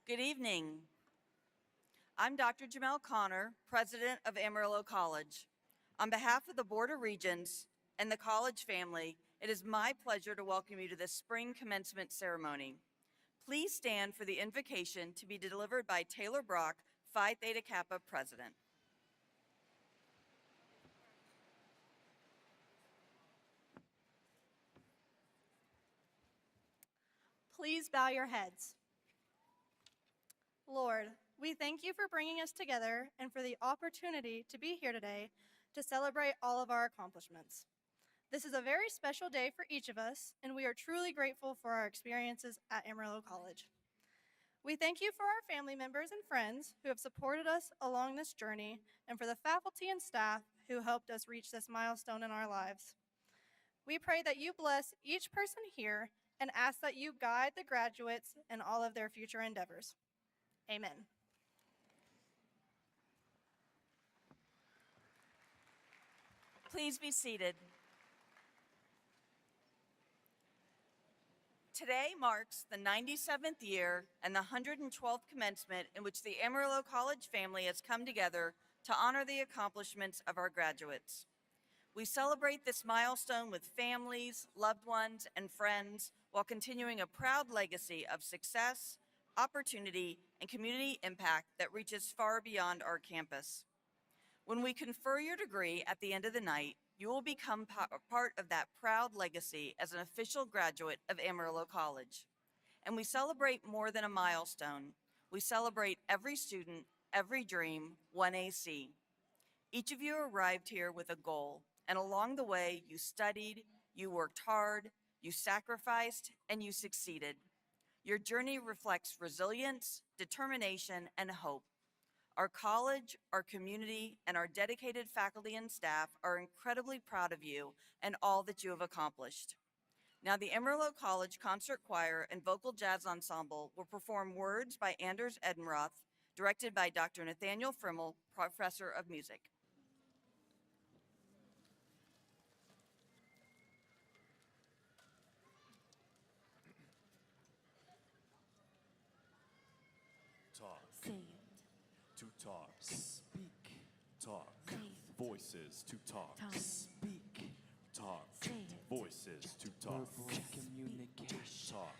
Good evening. I'm Dr. Jamel Connor, President of Amarillo College. On behalf of the Board of Regents and the college family, it is my pleasure to welcome you to this spring commencement ceremony. Please stand for the invocation to be delivered by Taylor Brock, Phi Theta Kappa President. Please bow your heads. Lord, we thank you for bringing us together and for the opportunity to be here today to celebrate all of our accomplishments. This is a very special day for each of us, and we are truly grateful for our experiences at Amarillo College. We thank you for our family members and friends who have supported us along this journey, and for the faculty and staff who helped us reach this milestone in our lives. We pray that you bless each person here and ask that you guide the graduates in all of their future endeavors. Amen. Please be seated. Today marks the 97th year and the 112th commencement in which the Amarillo College family has come together to honor the accomplishments of our graduates. We celebrate this milestone with families, loved ones, and friends while continuing a proud legacy of success, opportunity, and community impact that reaches far beyond our campus. When we confer your degree at the end of the night, you will become part of that proud legacy as an official graduate of Amarillo College. And we celebrate more than a milestone. We celebrate every student, every dream, 1AC. Each of you arrived here with a goal, and along the way, you studied, you worked hard, you sacrificed, and you succeeded. Your journey reflects resilience, determination, and hope. Our college, our community, and our dedicated faculty and staff are incredibly proud of you and all that you have accomplished. Now, the Amarillo College Concert Choir and Vocal Jazz Ensemble will perform Words by Anders Edenroth, directed by Dr. Nathaniel Frimmel, Professor of Music. Talk. Say it. To talk. Speak. Talk. Say it. Voices to talk. Speak. Talk. Say it. Voices to talk. Verbal communication. Talk.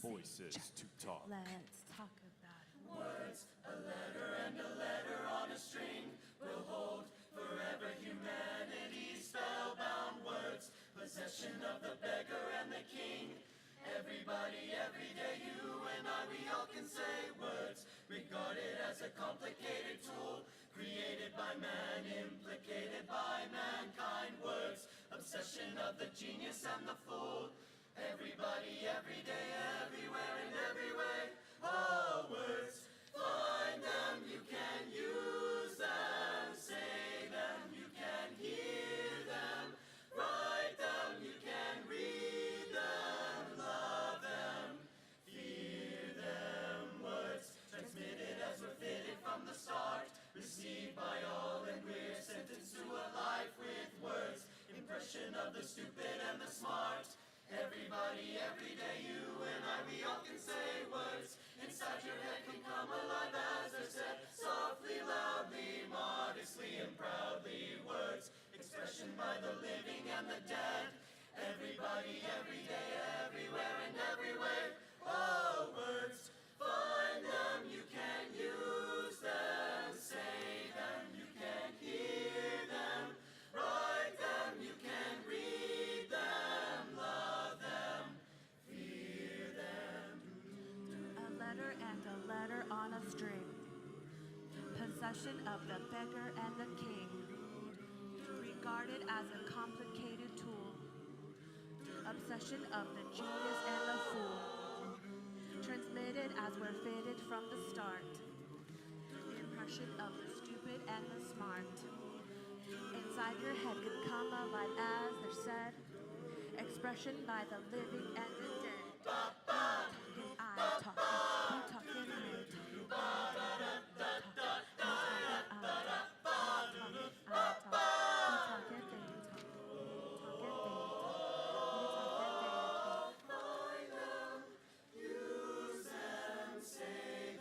Voices to talk. Let's talk about it. Words, a letter and a letter on a string will hold forever humanity's spellbound words. Possession of the beggar and the king. Everybody, every day, you and I, we all can say words, regarded as a complicated tool, created by man, implicated by mankind. Words, obsession of the genius and the fool. Everybody, every day, everywhere, in every way. Oh, words, find them, you can use them, say them, you can hear them, write them, you can read them, love them, fear them. Words, transmitted as we're fitted from the start, received by all, and we're sentenced to a life with words. Impression of the stupid and the smart. Everybody, every day, you and I, we all can say words. Inside your head can come alive as they're said, softly, loudly, modestly, and proudly. Words, expression by the living and the dead. Everybody, every day, everywhere, and every way. Oh, words, find them, you can use them, say them, you can hear them, write them, you can read them, love them, fear them. A letter and a letter on a string. Possession of the beggar and the king. Regarded as a complicated tool. Obsession of the genius and the fool. Transmitted as we're fitted from the start. Impression of the stupid and the smart. Inside your head could come alive as they're said. Expression by the living and the dead. Talking I, talking you, talking I, talking Use them, say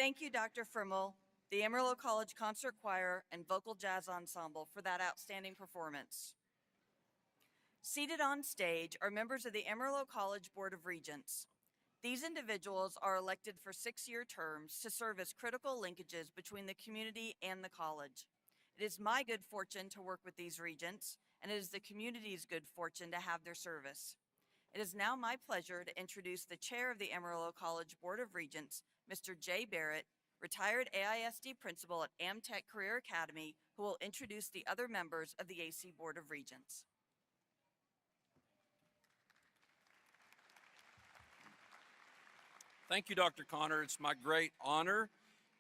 Thank you, Dr. Frimmel, the Amarillo College Concert Choir, and Vocal Jazz Ensemble for that outstanding performance. Seated on stage are members of the Amarillo College Board of Regents. These individuals are elected for 6-year terms to serve as critical linkages between the community and the college. It is my good fortune to work with these regents, and it is the community's good fortune to have their service. It is now my pleasure to introduce the chair of the Amarillo College Board of Regents, Mr. Jay Barrett, retired AISD principal at Amtech Career Academy, who will introduce the other members of the AC Board of Regents. Thank you, Dr. Connor. It's my great honor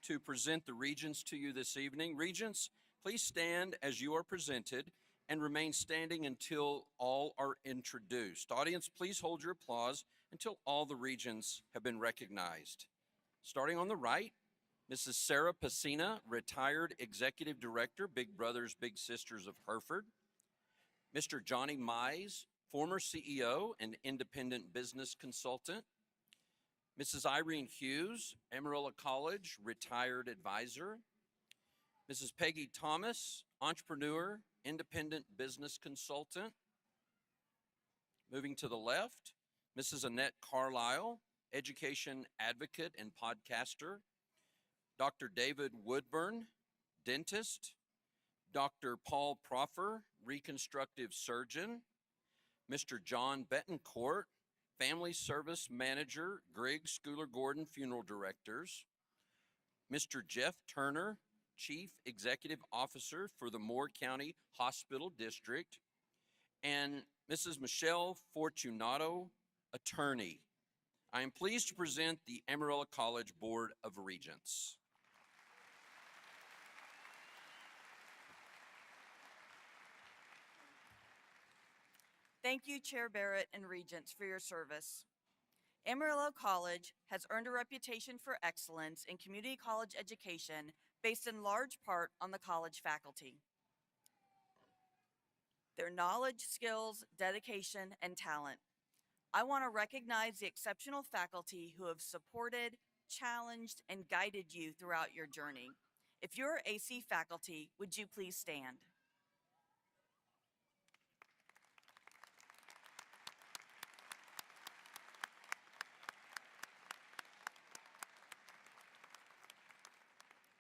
to present the regents to you this evening. Regents, please stand as you are presented and remain standing until all are introduced. Audience, please hold your applause until all the regents have been recognized. Starting on the right, Mrs. Sarah Pacina, retired Executive Director, Big Brothers Big Sisters of Hereford. Mr. Johnny Mize, former CEO and independent business consultant. Mrs. Irene Hughes, Amarillo College, retired advisor. Mrs. Peggy Thomas, entrepreneur, independent business consultant. Moving to the left, Mrs. Annette Carlisle, education advocate and podcaster. Dr. David Woodburn, dentist. Dr. Paul Proffer, reconstructive surgeon. Mr. John Betancourt, family service manager, Griggs Schooler Gordon Funeral Directors. Mr. Jeff Turner, chief executive officer for the Moore County Hospital District. And Mrs. Michelle Fortunato, attorney. I am pleased to present the Amarillo College Board of Regents. Thank you, Chair Barrett and Regents, for your service. Amarillo College has earned a reputation for excellence in community college education based in large part on the college faculty. Their knowledge, skills, dedication, and talent. I want to recognize the exceptional faculty who have supported, challenged, and guided you throughout your journey. If you're AC faculty, would you please stand?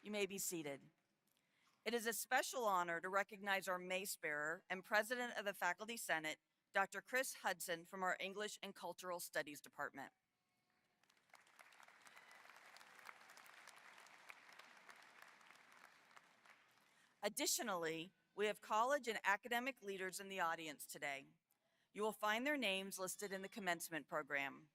You may be seated. It is a special honor to recognize our mace bearer and president of the Faculty Senate, Dr. Chris Hudson from our English and Cultural Studies Department. Additionally, we have college and academic leaders in the audience today. You will find their names listed in the commencement program.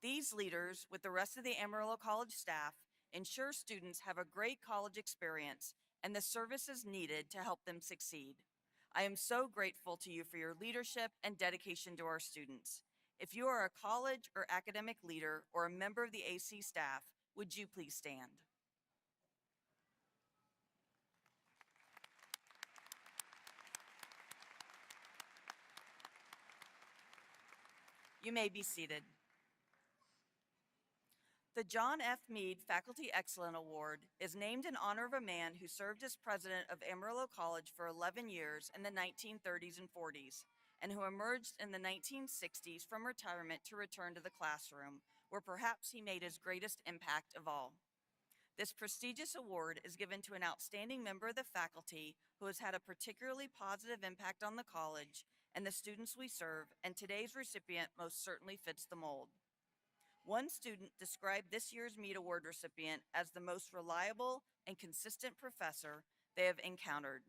These leaders, with the rest of the Amarillo College staff, ensure students have a great college experience and the services needed to help them succeed. I am so grateful to you for your leadership and dedication to our students. If you are a college or academic leader or a member of the AC staff, would you please stand? You may be seated. The John F. Meade Faculty Excellence Award is named in honor of a man who served as president of Amarillo College for 11 years in the 1930s and 40s, and who emerged in the 1960s from retirement to return to the classroom, where perhaps he made his greatest impact of all. This prestigious award is given to an outstanding member of the faculty who has had a particularly positive impact on the college and the students we serve, and today's recipient most certainly fits the mold. One student described this year's Meade Award recipient as the most reliable and consistent professor they have encountered,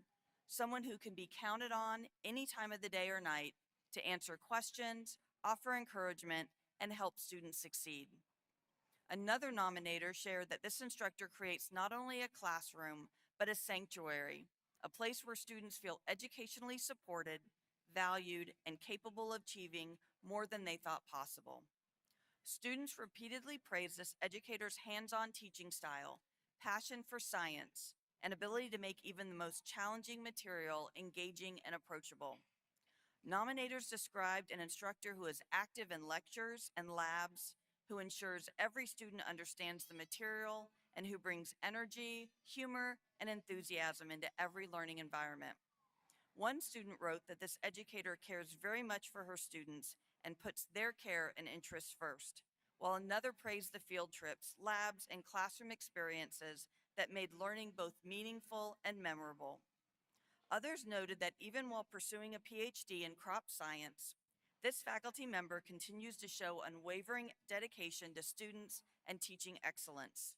someone who can be counted on any time of the day or night to answer questions, offer encouragement, and help students succeed. Another nominator shared that this instructor creates not only a classroom, but a sanctuary, a place where students feel educationally supported, valued, and capable of achieving more than they thought possible. Students repeatedly praise this educator's hands-on teaching style, passion for science, and ability to make even the most challenging material engaging and approachable. Nominators described an instructor who is active in lectures and labs, who ensures every student understands the material and who brings energy, humor, and enthusiasm into every learning environment. One student wrote that this educator cares very much for her students and puts their care and interests first, while another praised the field trips, labs, and classroom experiences that made learning both meaningful and memorable. Others noted that even while pursuing a PhD in crop science, this faculty member continues to show unwavering dedication to students and teaching excellence.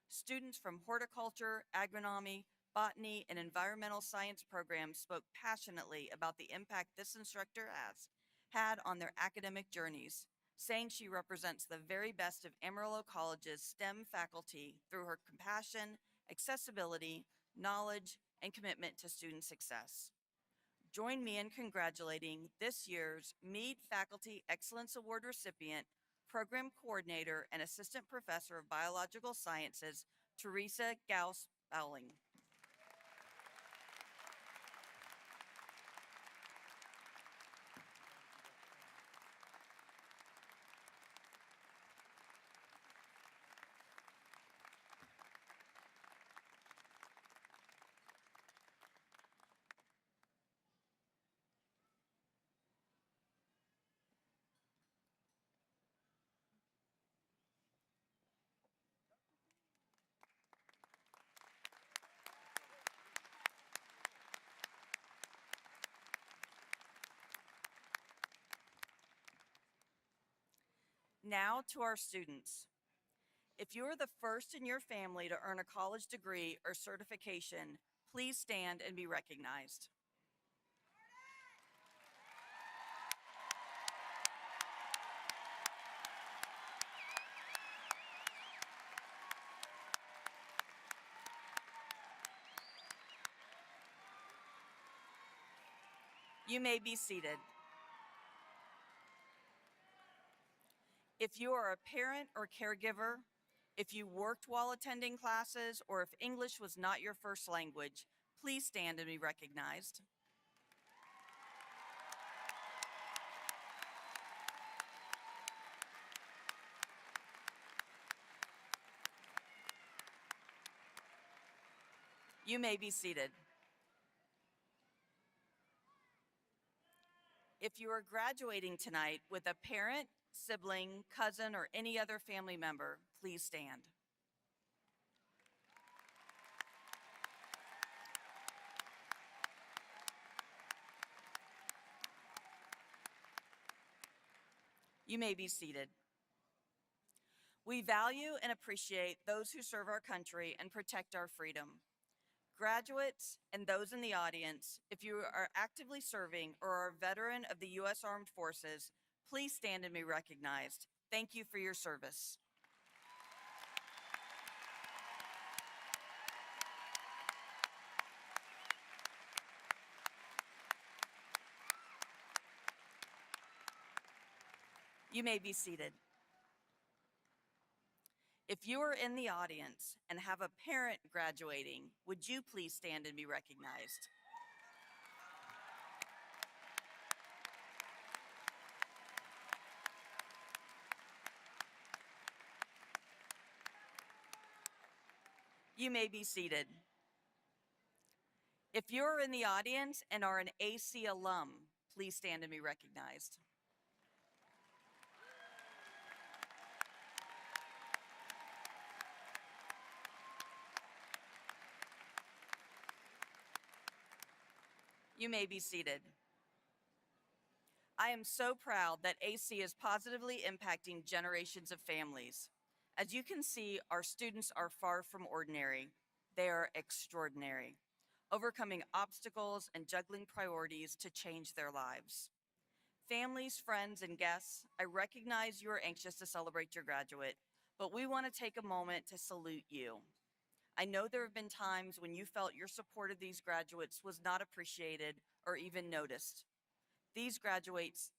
Students from horticulture, agronomy, botany, and environmental science programs spoke passionately about the impact this instructor has had on their academic journeys, saying she represents the very best of Amarillo College's STEM faculty through her compassion, accessibility, knowledge, and commitment to student success. Join me in congratulating this year's Meade Faculty Excellence Award recipient, Program Coordinator, and Assistant Professor of Biological Sciences, Teresa Gauss-Bowling. Now to our students. If you are the first in your family to earn a college degree or certification, please stand and be recognized. You may be seated. If you are a parent or caregiver, if you worked while attending classes, or if English was not your first language, please stand and be recognized. You may be seated. If you are graduating tonight with a parent, sibling, cousin, or any other family member, please stand. You may be seated. We value and appreciate those who serve our country and protect our freedom. Graduates and those in the audience, if you are actively serving or are a veteran of the U.S. Armed Forces, please stand and be recognized. Thank you for your service. You may be seated. If you are in the audience and have a parent graduating, would you please stand and be recognized? You may be seated. If you're in the audience and are an AC alum, please stand and be recognized. You may be seated. I am so proud that AC is positively impacting generations of families. As you can see, our students are far from ordinary. They are extraordinary, overcoming obstacles and juggling priorities to change their lives. Families, friends, and guests, I recognize you are anxious to celebrate your graduate, but we want to take a moment to salute you. I know there have been times when you felt your support of these graduates was not appreciated or even noticed. These graduates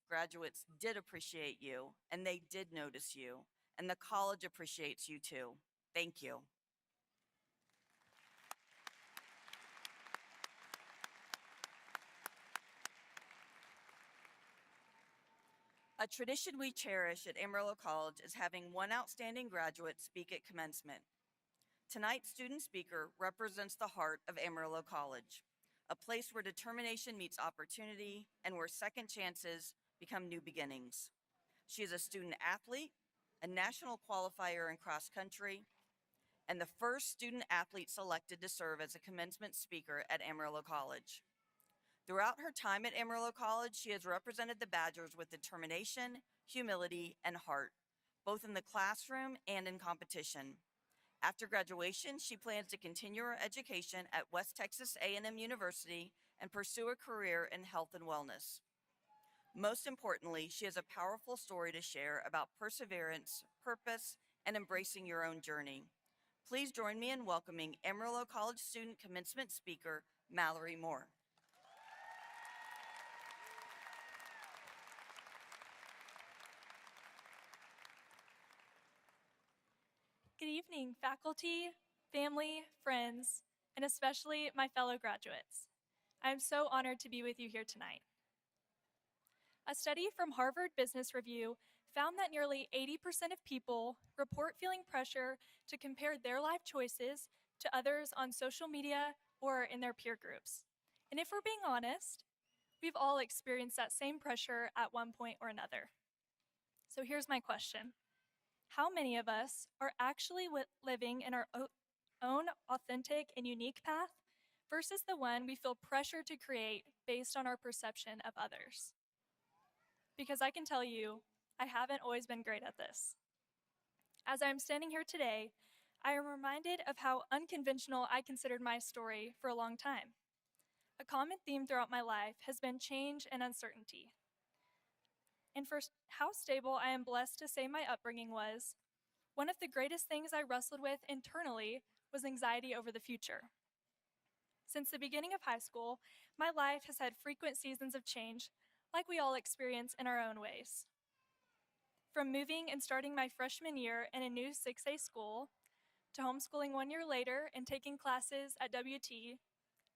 did appreciate you, and they did notice you, and the college appreciates you too. Thank you. A tradition we cherish at Amarillo College is having one outstanding graduate speak at commencement. Tonight's student speaker represents the heart of Amarillo College, a place where determination meets opportunity and where second chances become new beginnings. She is a student athlete, a national qualifier in cross country, and the first student athlete selected to serve as a commencement speaker at Amarillo College. Throughout her time at Amarillo College, she has represented the Badgers with determination, humility, and heart, both in the classroom and in competition. After graduation, she plans to continue her education at West Texas A&M University and pursue a career in health and wellness. Most importantly, she has a powerful story to share about perseverance, purpose, and embracing your own journey. Please join me in welcoming Amarillo College student commencement speaker, Mallory Moore. Good evening, faculty, family, friends, and especially my fellow graduates. I am so honored to be with you here tonight. A study from Harvard Business Review found that nearly 80% of people report feeling pressure to compare their life choices to others on social media or in their peer groups. And if we're being honest, we've all experienced that same pressure at one point or another. So here's my question. How many of us are actually living in our own authentic and unique path versus the one we feel pressure to create based on our perception of others? Because I can tell you, I haven't always been great at this. As I'm standing here today, I am reminded of how unconventional I considered my story for a long time. A common theme throughout my life has been change and uncertainty. And for how stable I am blessed to say my upbringing was, one of the greatest things I wrestled with internally was anxiety over the future. Since the beginning of high school, my life has had frequent seasons of change, like we all experience in our own ways. From moving and starting my freshman year in a new 6A school, to homeschooling 1 year later and taking classes at WT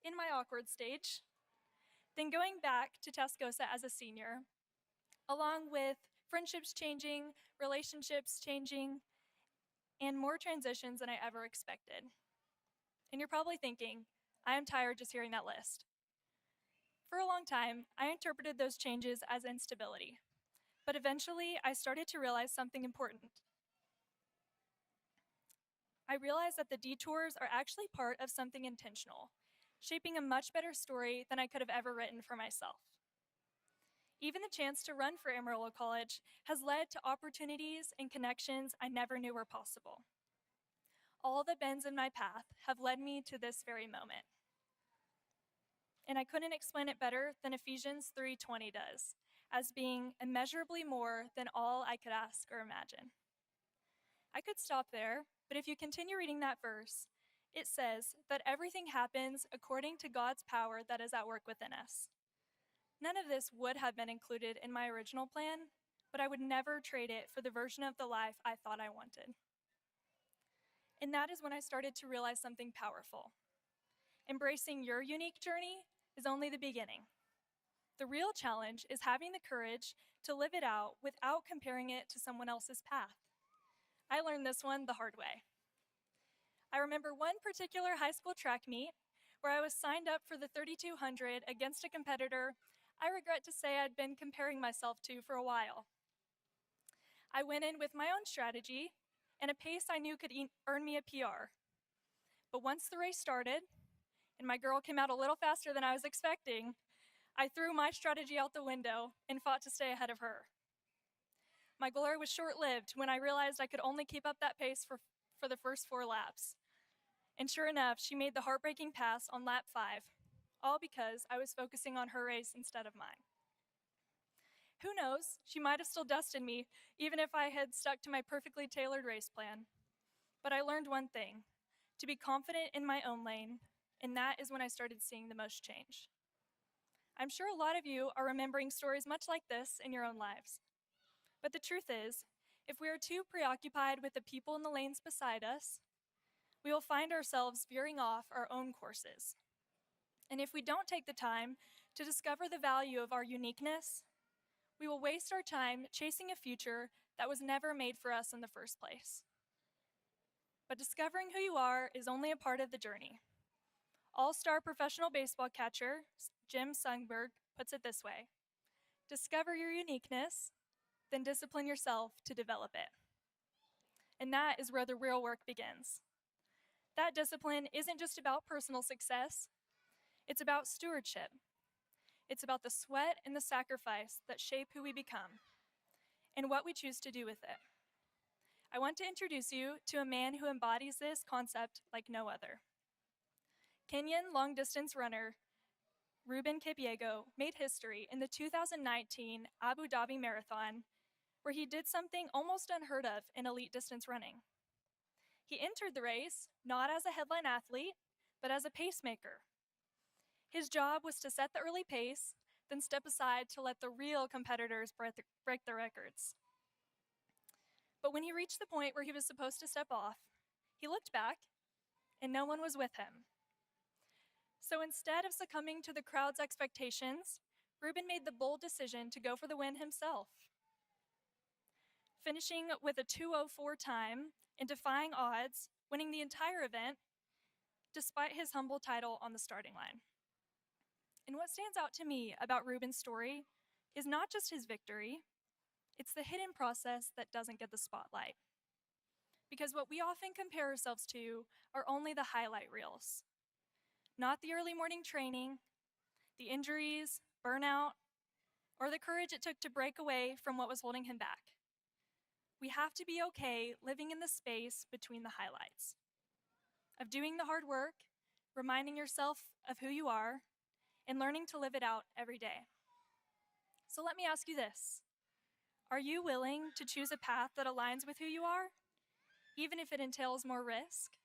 in my awkward stage, then going back to Tascosa as a senior, along with friendships changing, relationships changing, and more transitions than I ever expected. And you're probably thinking, I am tired just hearing that list. For a long time, I interpreted those changes as instability, but eventually I started to realize something important. I realized that the detours are actually part of something intentional, shaping a much better story than I could have ever written for myself. Even the chance to run for Amarillo College has led to opportunities and connections I never knew were possible. All the bends in my path have led me to this very moment. And I couldn't explain it better than Ephesians 3:20 does, as being immeasurably more than all I could ask or imagine. I could stop there, but if you continue reading that verse, it says that everything happens according to God's power that is at work within us. None of this would have been included in my original plan, but I would never trade it for the version of the life I thought I wanted. And that is when I started to realize something powerful. Embracing your unique journey is only the beginning. The real challenge is having the courage to live it out without comparing it to someone else's path. I learned this one the hard way. I remember one particular high school track meet where I was signed up for the 3200 against a competitor I regret to say I'd been comparing myself to for a while. I went in with my own strategy and a pace I knew could earn me a PR. But once the race started, and my girl came out a little faster than I was expecting, I threw my strategy out the window and fought to stay ahead of her. My glory was short-lived when I realized I could only keep up that pace for the first 4 laps. And sure enough, she made the heartbreaking pass on lap 5, all because I was focusing on her race instead of mine. Who knows, she might have still dusted me, even if I had stuck to my perfectly tailored race plan. But I learned one thing, to be confident in my own lane, and that is when I started seeing the most change. I'm sure a lot of you are remembering stories much like this in your own lives. But the truth is, if we are too preoccupied with the people in the lanes beside us, we will find ourselves veering off our own courses. And if we don't take the time to discover the value of our uniqueness, we will waste our time chasing a future that was never made for us in the first place. But discovering who you are is only a part of the journey. All-star professional baseball catcher Jim Sundberg puts it this way: discover your uniqueness, then discipline yourself to develop it. And that is where the real work begins. That discipline isn't just about personal success, it's about stewardship. It's about the sweat and the sacrifice that shape who we become and what we choose to do with it. I want to introduce you to a man who embodies this concept like no other. Kenyan long distance runner Ruben Kipyego made history in the 2019 Abu Dhabi Marathon, where he did something almost unheard of in elite distance running. He entered the race not as a headline athlete, but as a pacemaker. His job was to set the early pace, then step aside to let the real competitors break their records. But when he reached the point where he was supposed to step off, he looked back and no one was with him. So instead of succumbing to the crowd's expectations, Ruben made the bold decision to go for the win himself. Finishing with a 2:04 time and defying odds, winning the entire event, despite his humble title on the starting line. And what stands out to me about Ruben's story is not just his victory, it's the hidden process that doesn't get the spotlight. Because what we often compare ourselves to are only the highlight reels, not the early morning training, the injuries, burnout, or the courage it took to break away from what was holding him back. We have to be okay living in the space between the highlights, of doing the hard work, reminding yourself of who you are, and learning to live it out every day. So let me ask you this: are you willing to choose a path that aligns with who you are, even if it entails more risk?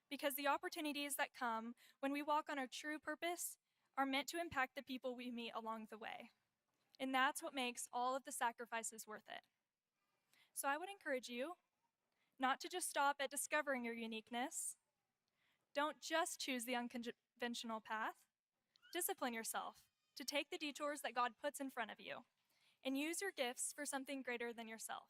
Because the opportunities that come when we walk on our true purpose are meant to impact the people we meet along the way. And that's what makes all of the sacrifices worth it. So I would encourage you not to just stop at discovering your uniqueness. Don't just choose the unconventional path. Discipline yourself to take the detours that God puts in front of you and use your gifts for something greater than yourself.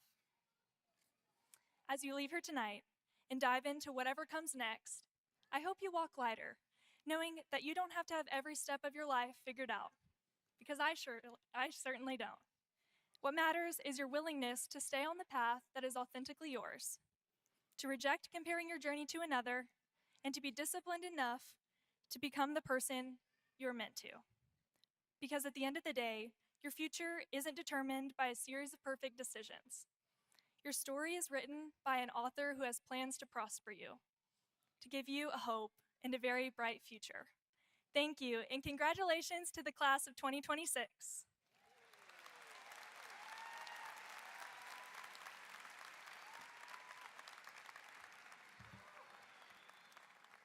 As you leave here tonight and dive into whatever comes next, I hope you walk lighter, knowing that you don't have to have every step of your life figured out, because I certainly don't. What matters is your willingness to stay on the path that is authentically yours, to reject comparing your journey to another, and to be disciplined enough to become the person you're meant to. Because at the end of the day, your future isn't determined by a series of perfect decisions. Your story is written by an author who has plans to prosper you, to give you a hope and a very bright future. Thank you, and congratulations to the class of 2026.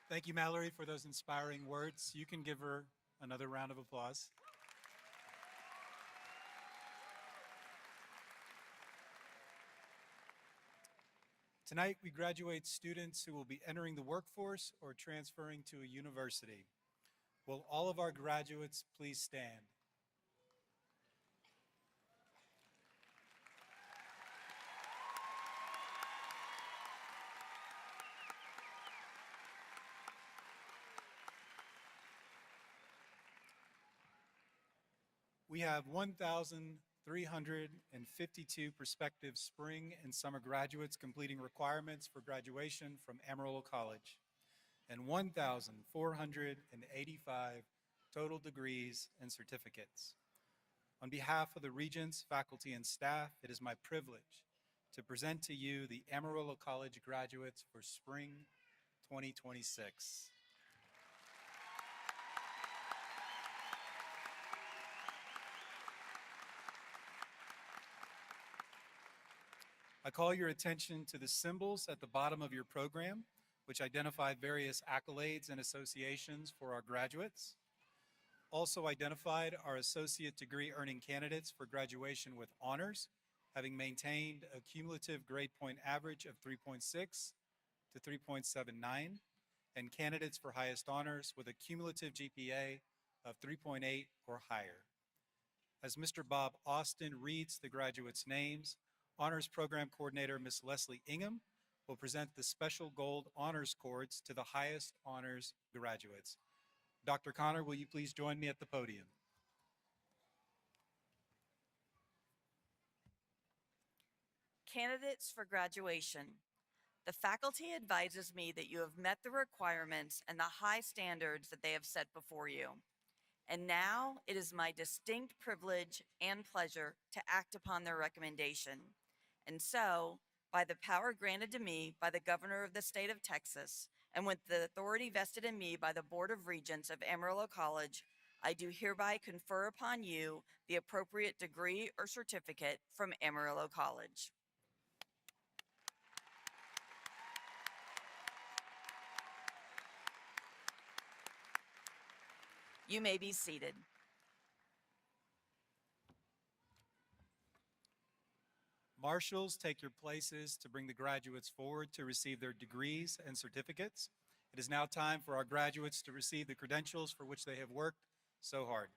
Thank you, Mallory, for those inspiring words. You can give her another round of applause. Tonight, we graduate students who will be entering the workforce or transferring to a university. Will all of our graduates please stand? We have 1,352 prospective spring and summer graduates completing requirements for graduation from Amarillo College, and 1,485 total degrees and certificates. On behalf of the regents, faculty, and staff, it is my privilege to present to you the Amarillo College graduates for spring 2026. I call your attention to the symbols at the bottom of your program, which identify various accolades and associations for our graduates. Also identified are associate degree earning candidates for graduation with honors, having maintained a cumulative grade point average of 3.6 to 3.79, and candidates for highest honors with a cumulative GPA of 3.8 or higher. As Mr. Bob Austin reads the graduates' names, Honors Program Coordinator Ms. Leslie Ingham will present the Special Gold Honors Cords to the highest honors graduates. Dr. Connor, will you please join me at the podium? Candidates for graduation. The faculty advises me that you have met the requirements and the high standards that they have set before you. And now it is my distinct privilege and pleasure to act upon their recommendation. And so, by the power granted to me by the Governor of the State of Texas, and with the authority vested in me by the Board of Regents of Amarillo College, I do hereby confer upon you the appropriate degree or certificate from Amarillo College. You may be seated. Marshals, take your places to bring the graduates forward to receive their degrees and certificates. It is now time for our graduates to receive the credentials for which they have worked so hard.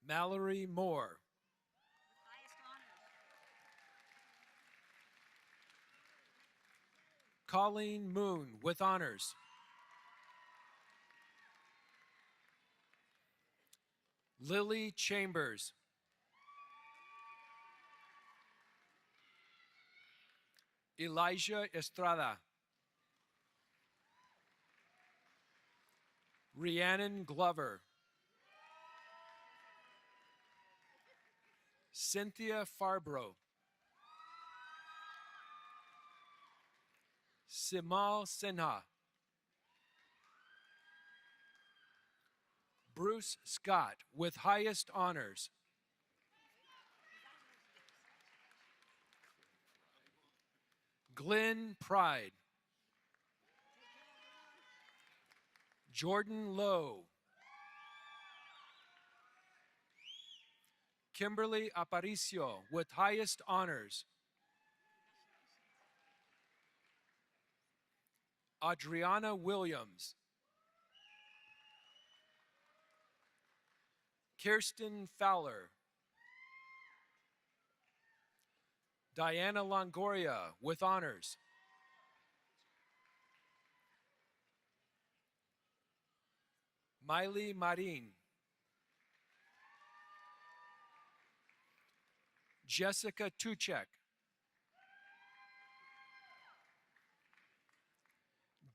Mallory Moore. Colleen Moon with honors. Lily Chambers. Elijah Estrada. Rhiannon Glover. Cynthia Farbro. Simal Sinha. Bruce Scott with highest honors. Glenn Pride. Jordan Lowe. Kimberly Aparicio with highest honors. Adriana Williams. Kirsten Fowler. Diana Longoria with honors. Miley Marin. Jessica Tuchek.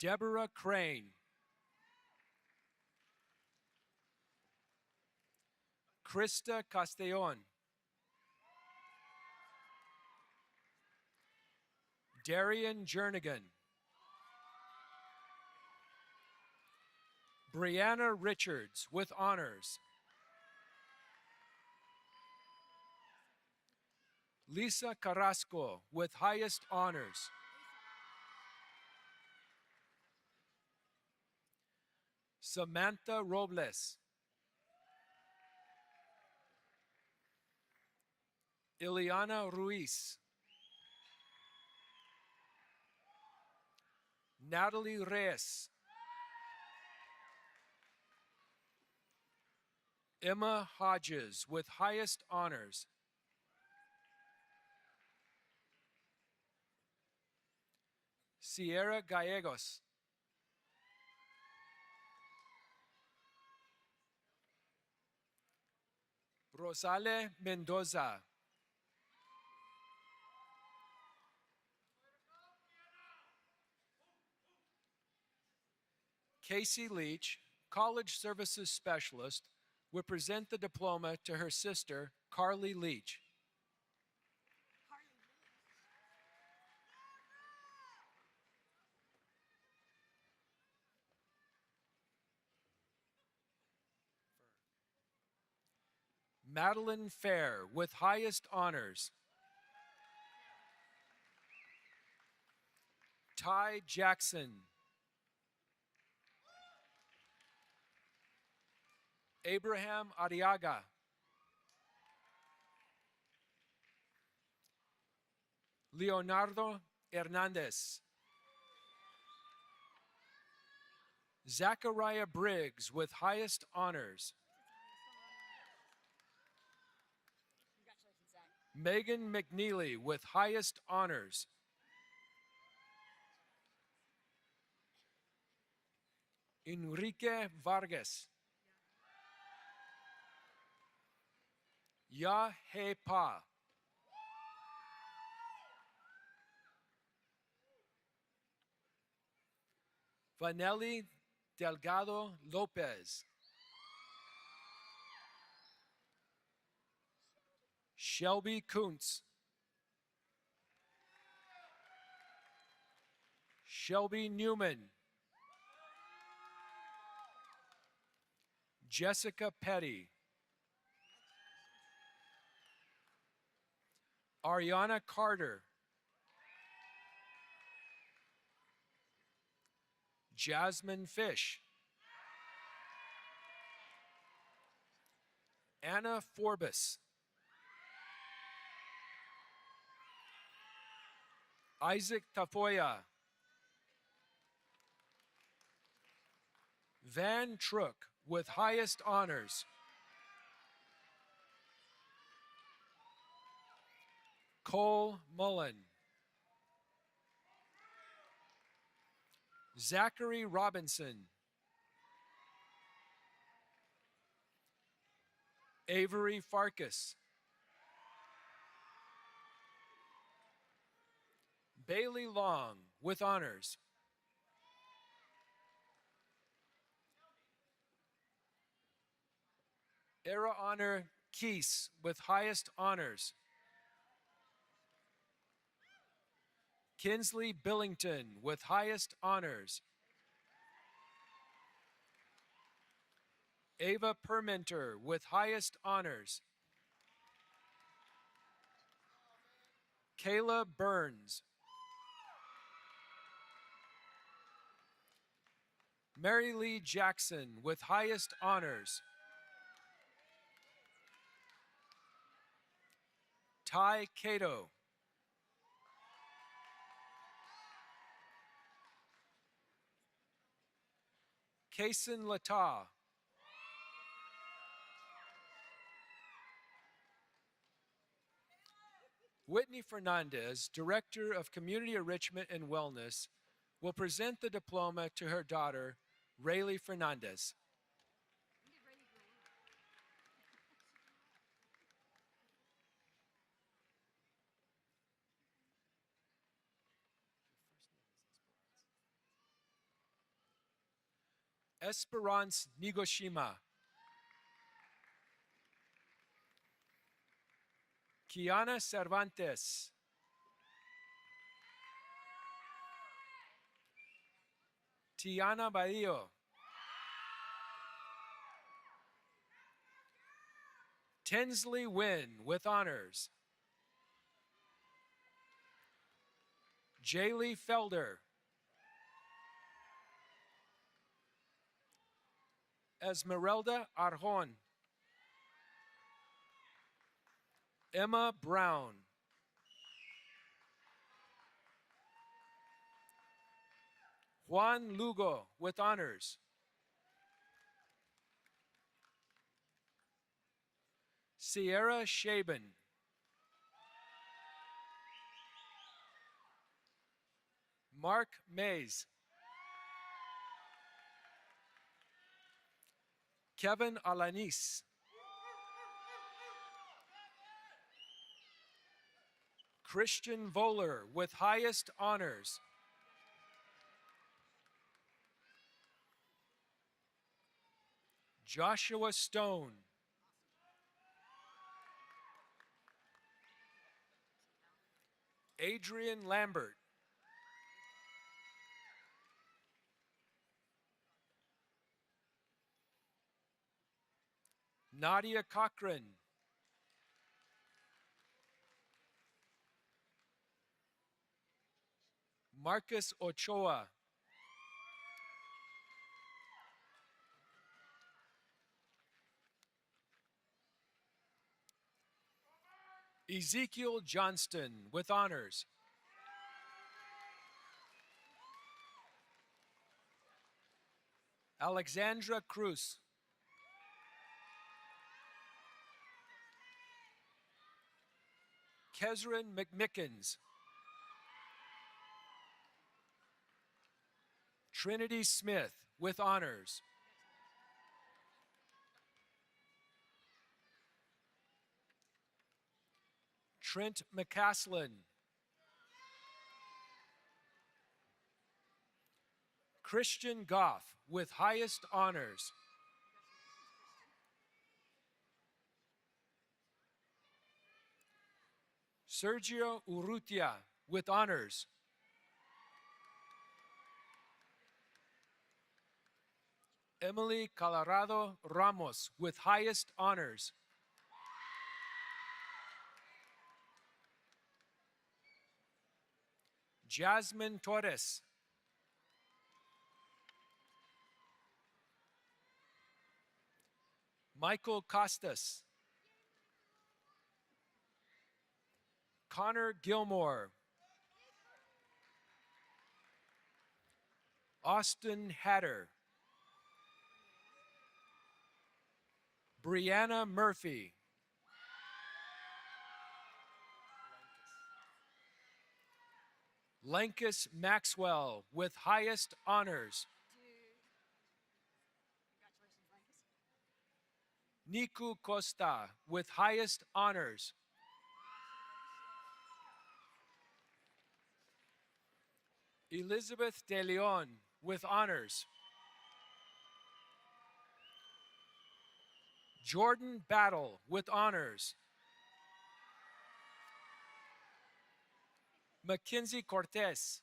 Deborah Crane. Krista Castellon. Darian Jernigan. Brianna Richards with honors. Lisa Carrasco with highest honors. Samantha Robles. Ileana Ruiz. Natalie Reyes. Emma Hodges with highest honors. Sierra Gallegos. Rosale Mendoza. Casey Leach, College Services Specialist, will present the diploma to her sister, Carly Leach. Madeline Fair with highest honors. Ty Jackson. Abraham Arriaga. Leonardo Hernandez. Zachariah Briggs with highest honors. Megan McNeely with highest honors. Enrique Vargas. Ya He Pa. Vanelli Delgado Lopez. Shelby Kuntz. Shelby Newman. Jessica Petty. Ariana Carter. Jasmine Fish. Anna Forbes. Isaac Tafoya. Van Trook with highest honors. Cole Mullen. Zachary Robinson. Avery Farkas. Bailey Long with honors. Era Honor Keese with highest honors. Kinsley Billington with highest honors. Ava Permenter with highest honors. Kayla Burns. Mary Lee Jackson with highest honors. Ty Cato. Kason Lata. Whitney Fernandez, Director of Community Enrichment and Wellness, will present the diploma to her daughter, Rayleigh Fernandez. Esperance Nigoshima. Kiana Cervantes. Tiana Badillo. Tinsley Wynn with honors. Jaylee Felder. Esmeralda Arjon. Emma Brown. Juan Lugo with honors. Sierra Shaban. Mark Mays. Kevin Alanis. Christian Voller with highest honors. Joshua Stone. Adrian Lambert. Nadia Cochran. Marcus Ochoa, Ezekiel Johnston with honors. Alexandra Cruz, Kezrin McMickens, Trinity Smith with honors. Trent McCaslin, Christian Goff with highest honors. Sergio Urrutia with honors. Emily Colorado Ramos with highest honors. Jasmine Torres, Michael Costas, Connor Gilmore, Austin Hatter, Brianna Murphy, Lankus Maxwell with highest honors. Niku Costa with highest honors. Elizabeth De Leon with honors. Jordan Battle with honors. Mackenzie Cortez.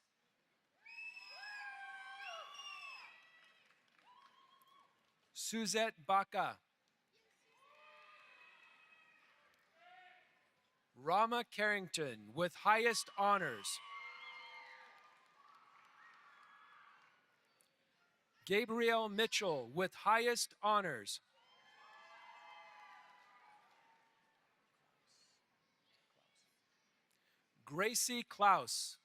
Suzette Baca. Rama Carrington with highest honors. Gabrielle Mitchell with highest honors. Gracie Klaus.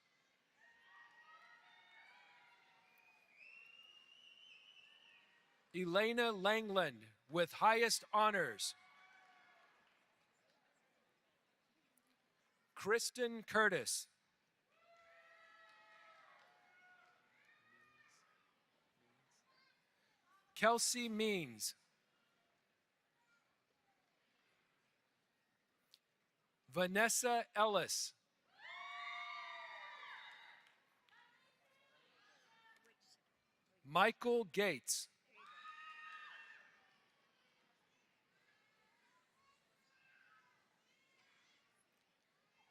Elena Langland with highest honors. Kristen Curtis. Kelsey Means. Vanessa Ellis. Michael Gates.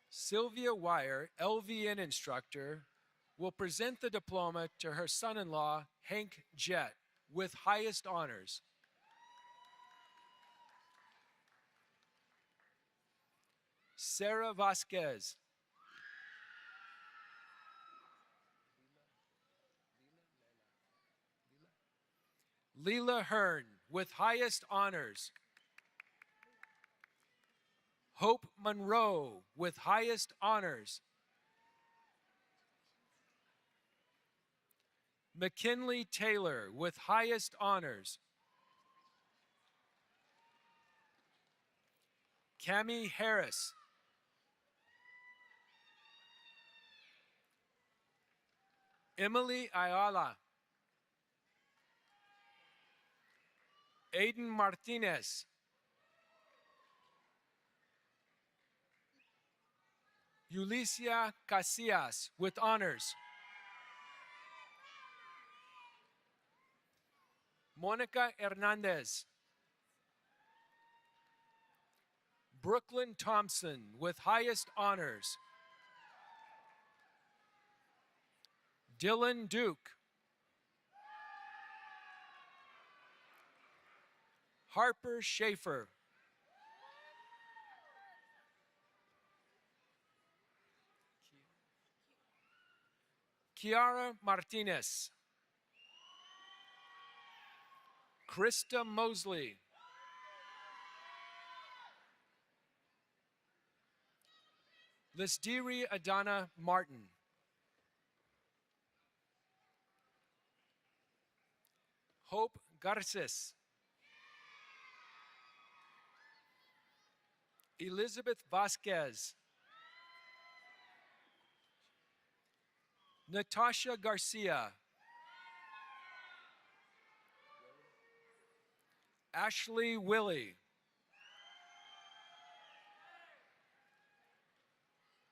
Sylvia Wire, LVN instructor, will present the diploma to her son-in-law, Hank Jett, with highest honors. Sarah Vasquez. Leela Hearn, with highest honors. Hope Monroe, with highest honors. McKinley Taylor, with highest honors. Cami Harris. Emily Ayala. Aiden Martinez. Ulicia Casillas with honors. Monica Hernandez. Brooklyn Thompson with highest honors. Dylan Duke. Harper Schaefer. Kiara Martinez. Krista Mosley. Lisdiri Adana Martin. Hope Garces. Elizabeth Vasquez. Natasha Garcia. Ashley Willie.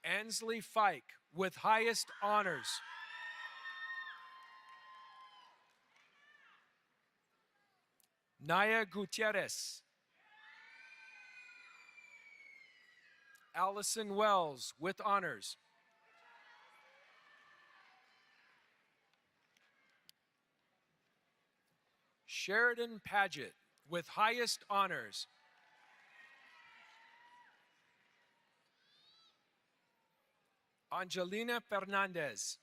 Ansley Fike with highest honors. Naya Gutierrez. Allison Wells with honors. Sheridan Paget with highest honors. Angelina Fernandez.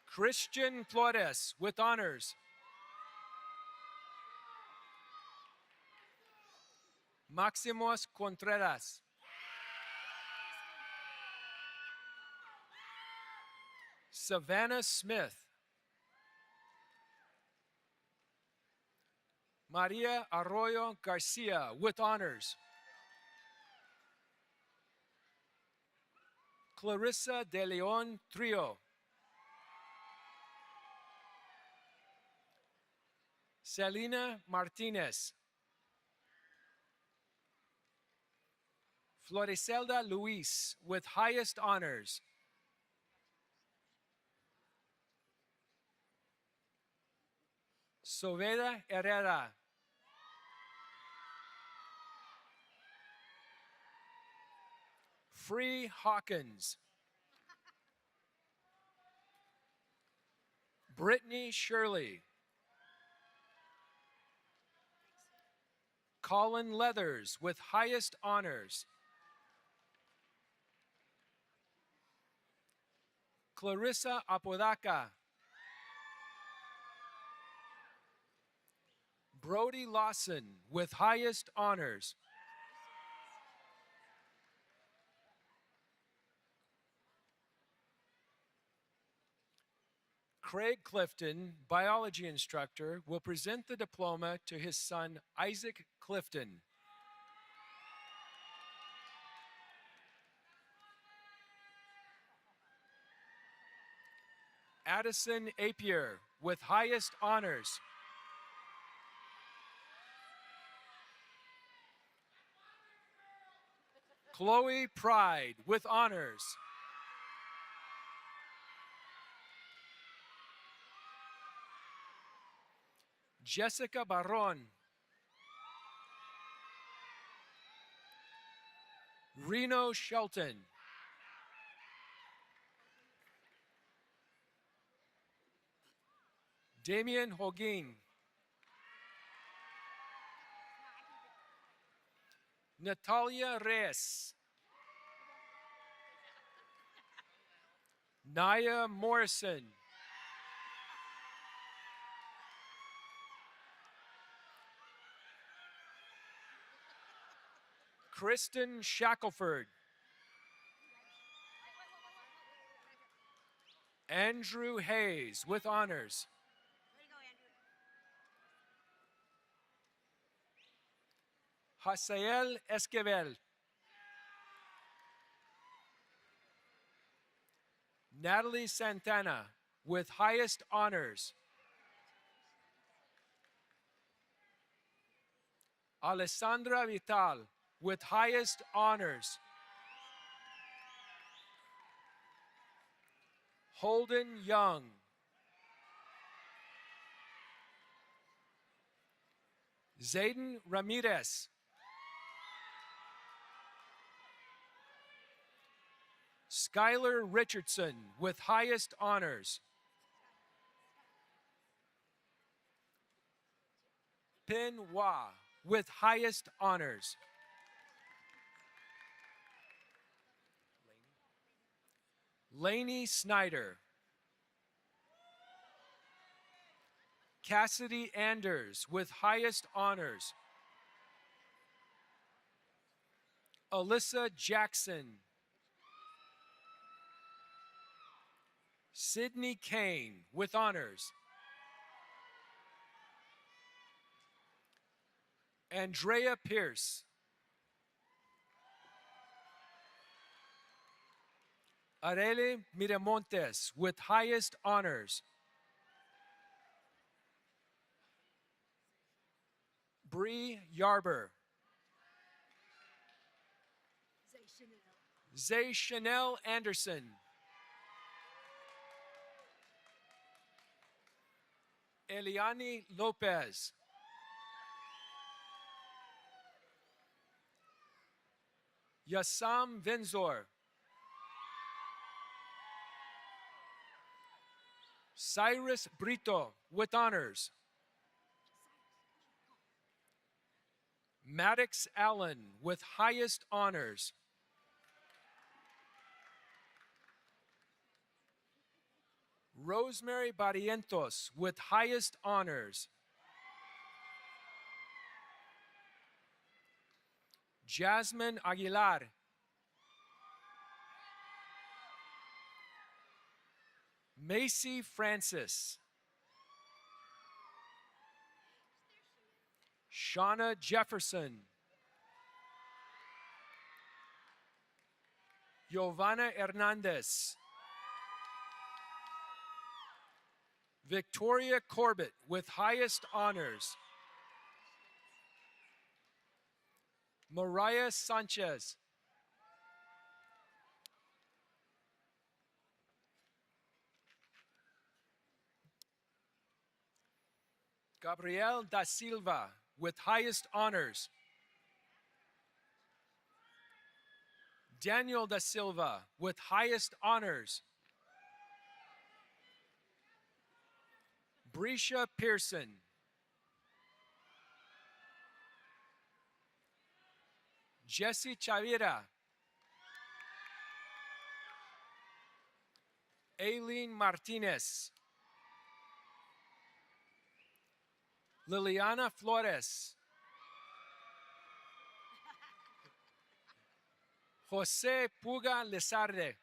Christian Flores with honors. Maximos Contreras. Savannah Smith. Maria Arroyo Garcia with honors. Clarissa de Leon Trio. Selena Martinez. Floriselda Luis with highest honors. Soveda Herrera. Free Hawkins. Brittany Shirley. Colin Leathers with highest honors. Clarissa Apodaca. Brody Lawson with highest honors. Craig Clifton, biology instructor, will present the diploma to his son, Isaac Clifton. Addison Apier with highest honors. Chloe Pride with honors. Jessica Barron. Reno Shelton. Damian Holguin. Natalia Reyes. Naya Morrison. Kristen Shackelford. Andrew Hayes with honors. Hasael Esquivel. Natalie Santana with highest honors. Alessandra Vital with highest honors. Holden Young. Zayden Ramirez. Skylar Richardson with highest honors. Pin Hua with highest honors. Lainey Snyder. Cassidy Anders with highest honors. Alyssa Jackson. Sydney Kane with honors. Andrea Pierce. Arele Miramontes with highest honors. Bree Yarber. Zay Chanel Anderson. Eliani Lopez. Yassam Venzor. Cyrus Brito with honors. Maddox Allen with highest honors. Rosemary Barrientos with highest honors. Jasmine Aguilar. Macy Francis. Shauna Jefferson. Giovanna Hernandez. Victoria Corbett with highest honors. Mariah Sanchez. Gabriel da Silva with highest honors. Daniel da Silva with highest honors. Brescia Pearson. Jesse Chavira. Aileen Martinez. Liliana Flores. Jose Puga Lizarde.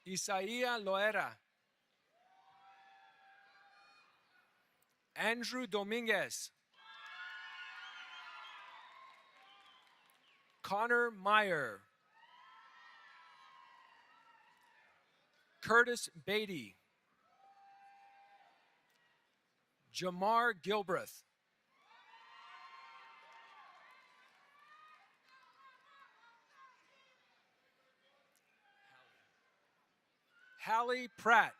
Isaia Loera. Andrew Dominguez. Connor Meyer. Curtis Beatty. Jamar Gilbreth. Hallie Pratt.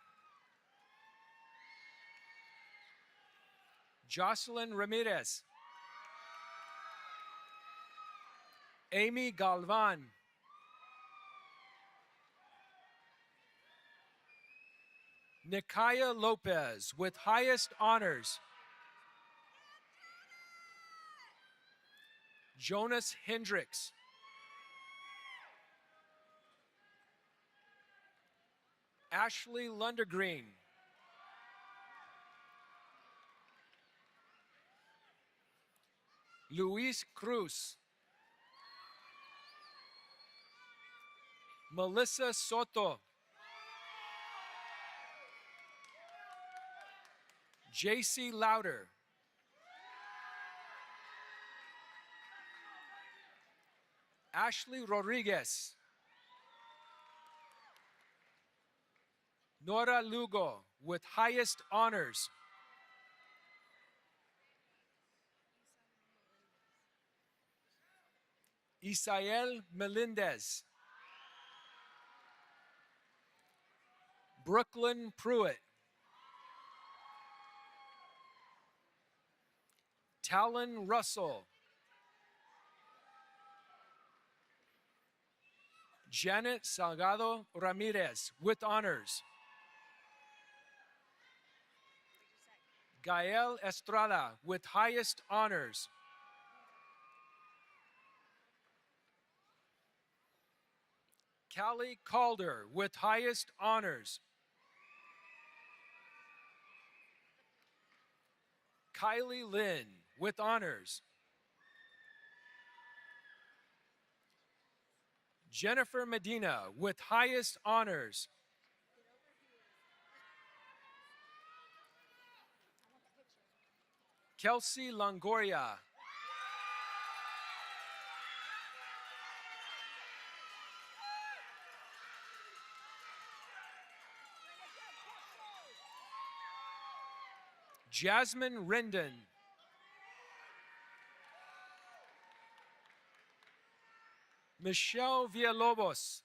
Jocelyn Ramirez. Amy Galvan. Nikaya Lopez with highest honors. Jonas Hendricks. Ashley Lundergreen. Luis Cruz. Melissa Soto. JC Louder. Ashley Rodriguez. Nora Lugo with highest honors. Isael Melendez. Brooklyn Pruitt. Talon Russell. Janet Salgado Ramirez with honors. Gael Estrada with highest honors. Callie Calder with highest honors. Kylie Lynn with honors. Jennifer Medina with highest honors. Kelsey Longoria. Jasmine Rendon. Michelle Villalobos.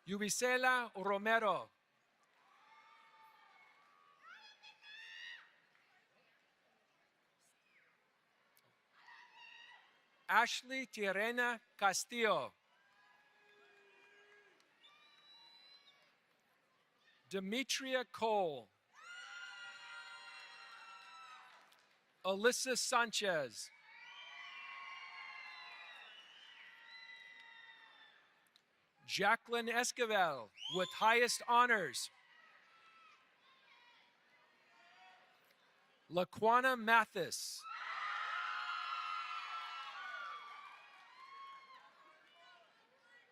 Yubisela Romero. Ashley Tirena Castillo. Demetria Cole. Alyssa Sanchez. Jacqueline Esquivel with highest honors. Laquana Mathis.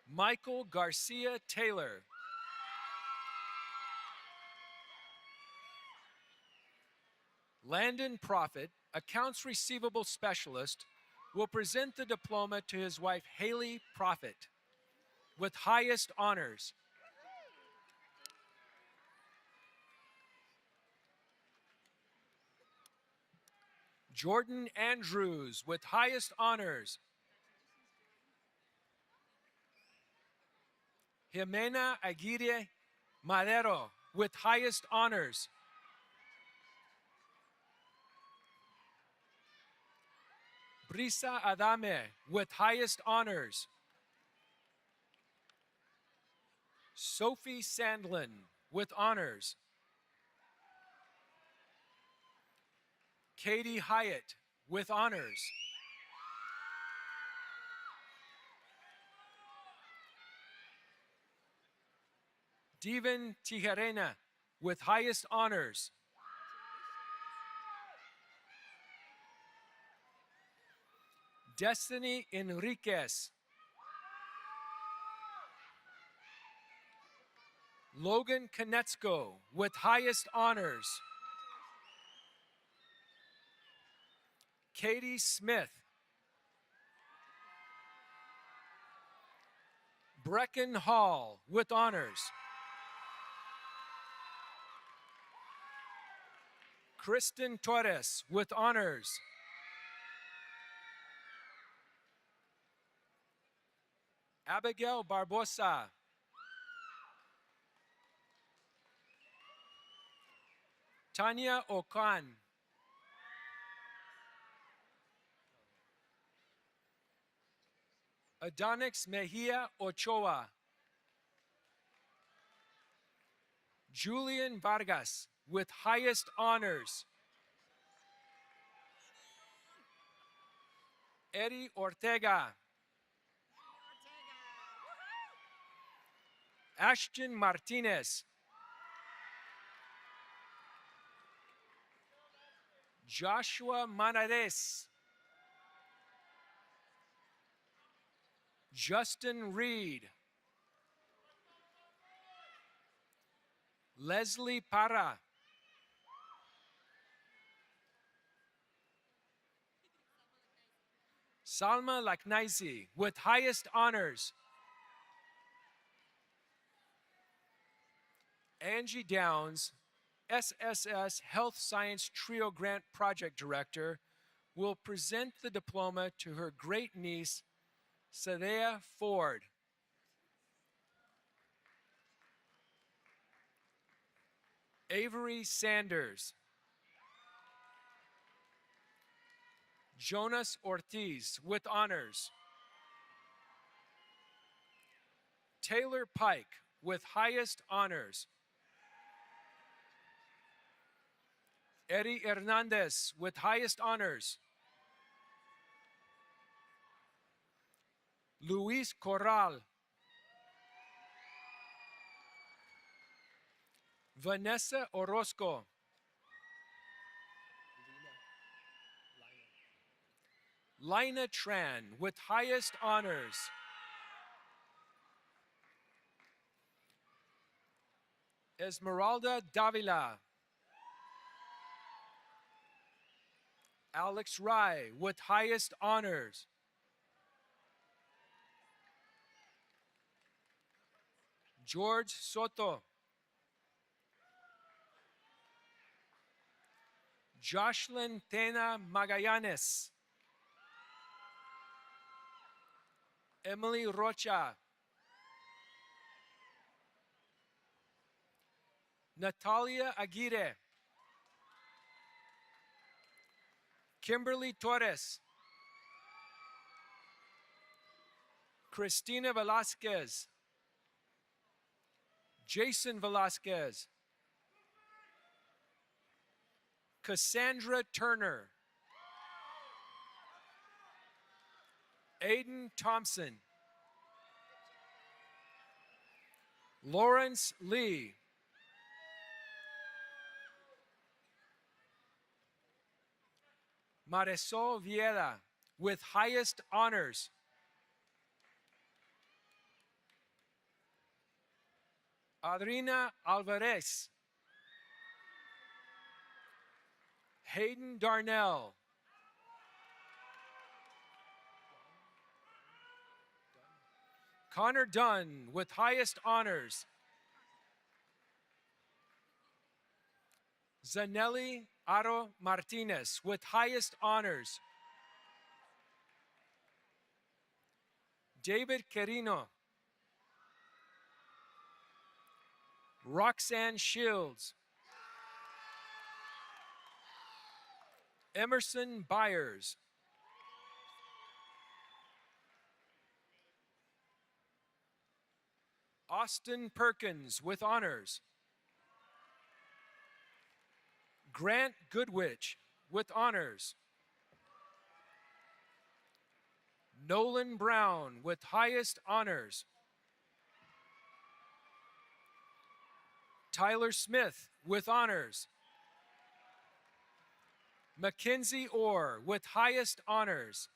Michael Garcia Taylor. Landon Profit, Accounts Receivable Specialist, will present the diploma to his wife Haley Profit with highest honors. Jordan Andrews with highest honors. Jimena Aguirre Madero with highest honors. Brisa Adame with highest honors. Sophie Sandlin with honors. Katie Hyatt with honors. Devin Tijerena with highest honors. Destiny Enriquez. Logan Konetsko with highest honors. Katie Smith. Brecken Hall with honors. Kristen Torres with honors. Abigail Barbosa. Tanya Okan. Adonix Mejia Ochoa. Julian Vargas with highest honors. Eddie Ortega. Ashton Martinez. Joshua Manares. Justin Reed. Leslie Parra. Salma Laknaisi with highest honors. Angie Downs, SSS Health Science Trio Grant Project Director, will present the diploma to her great niece, Sadea Ford. Avery Sanders. Jonas Ortiz with honors. Taylor Pike with highest honors. Eddie Hernandez with highest honors. Luis Corral, Vanessa Orozco, Lina Tran with highest honors, Esmeralda Davila, Alex Rai with highest honors, George Soto, Joshlyn Tena Magallanes, Emily Rocha, Natalia Aguirre, Kimberly Torres, Cristina Velasquez, Jason Velasquez, Cassandra Turner, Aiden Thompson, Lawrence Lee, Marisol Viera with highest honors, Adrina Alvarez, Hayden Darnell, Connor Dunn with highest honors, Zanelli Aro Martinez with highest honors, David Quirino, Roxanne Shields, Emerson Byers, Austin Perkins with honors, Grant Goodwich with honors, Nolan Brown with highest honors, Tyler Smith with honors, Mackenzie Orr with highest honors,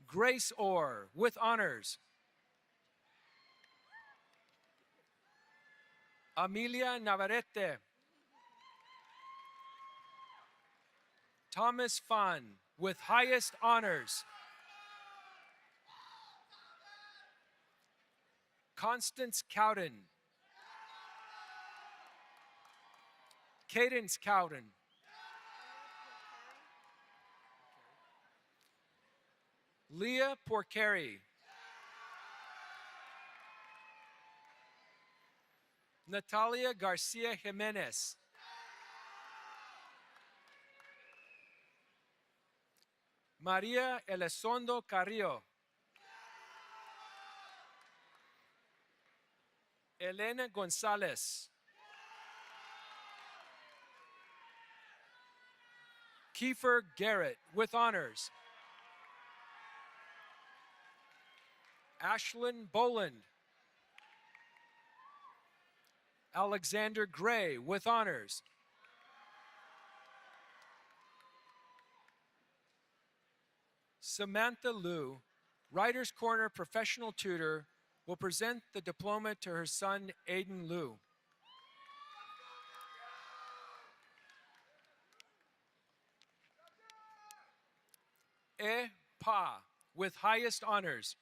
Grace Orr with honors, Amelia Navarrete, Thomas Fan with highest honors, Constance Cowden, Cadence Cowden, Leah Porcari, Natalia Garcia Jimenez, Maria Elizondo Carrillo, Elena Gonzalez, Kiefer Garrett with honors, Ashlyn Boland, Alexander Gray with honors, Samantha Liu, Writers Corner professional tutor, will present the diploma to her son, Aiden Liu. E. Pa, with highest honors,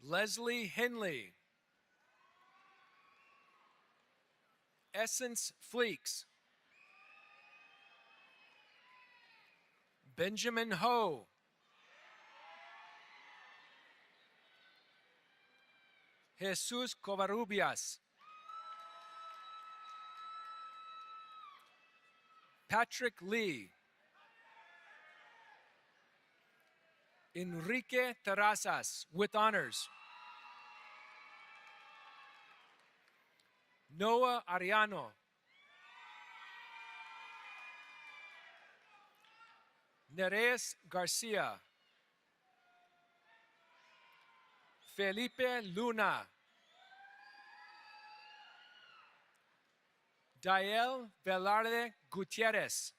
Leslie Henley, Essence Fleeks, Benjamin Ho, Jesus Covarrubias, Patrick Lee, Enrique Terrazas with honors, Noah Ariano, Nereis Garcia, Felipe Luna, Dael Velarde Gutierrez,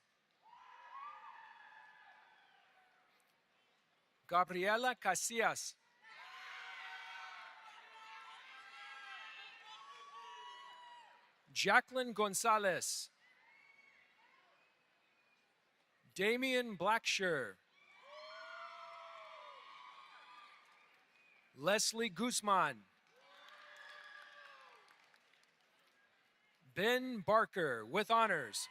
Gabriela Casillas, Jacqueline Gonzalez, Damian Blacksher, Leslie Guzman, Ben Barker with honors,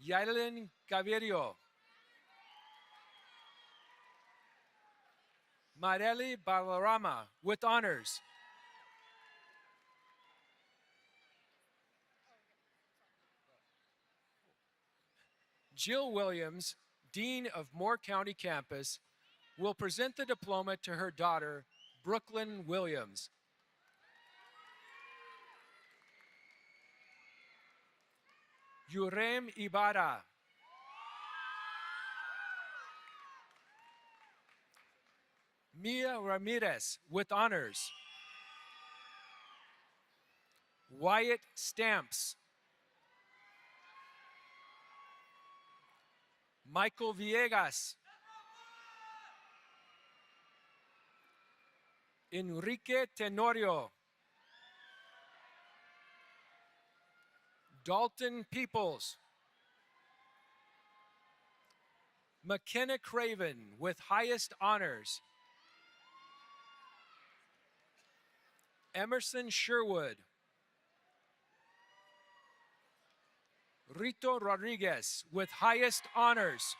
Yailin Gavirio, Mareli Balarama with honors, Jill Williams, Dean of Moore County Campus, will present the diploma to her daughter, Brooklyn Williams. Yurem Ibarra, Mia Ramirez with honors, Wyatt Stamps, Michael Villegas, Enrique Tenorio, Dalton Peoples, McKenna Craven with highest honors, Emerson Sherwood, Rito Rodriguez with highest honors,